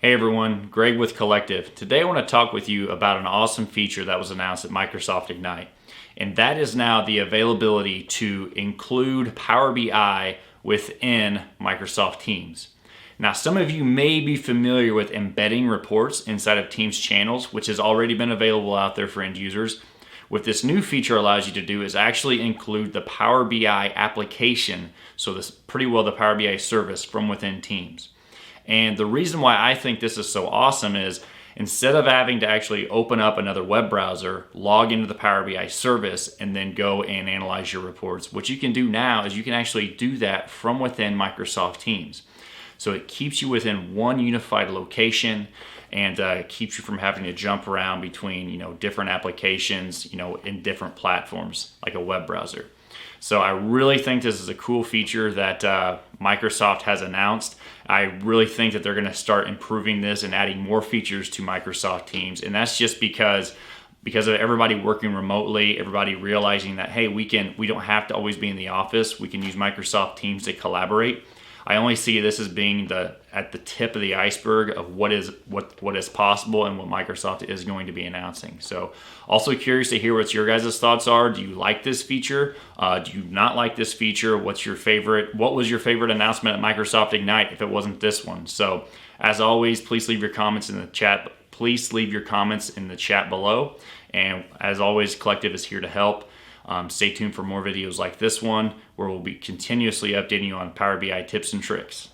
Hey everyone, Greg with Collectiv. Today I want to talk with you about an awesome feature that was announced at Microsoft Ignite. And that is now the availability to include Power BI within Microsoft Teams. Now, some of you may be familiar with embedding reports inside of Teams channels, which has already been available out there for end users. What this new feature allows you to do is actually include the Power BI application, so this pretty well the Power BI service from within Teams. And the reason why I think this is so awesome is instead of having to actually open up another web browser, log into the Power BI service, and then go and analyze your reports, what you can do now is you can actually do that from within Microsoft Teams. So it keeps you within one unified location and keeps you from having to jump around between different applications in different platforms like a web browser. So I really think this is a cool feature that Microsoft has announced. I really think that they're going to start improving this and adding more features to Microsoft Teams, and that's just because of everybody working remotely, everybody realizing that hey, we don't have to always be in the office. We can use Microsoft Teams to collaborate. I only see this as being at the tip of the iceberg of what is possible and what Microsoft is going to be announcing. So also curious to hear what your guys' thoughts are. Do you like this feature? Do you not like this feature? What was your favorite announcement at Microsoft Ignite if it wasn't this one? So as always, please leave your comments in the chat. Please leave your comments in the chat below. And as always, Collectiv is here to help. Stay tuned for more videos like this one, where we'll be continuously updating you on Power BI tips and tricks.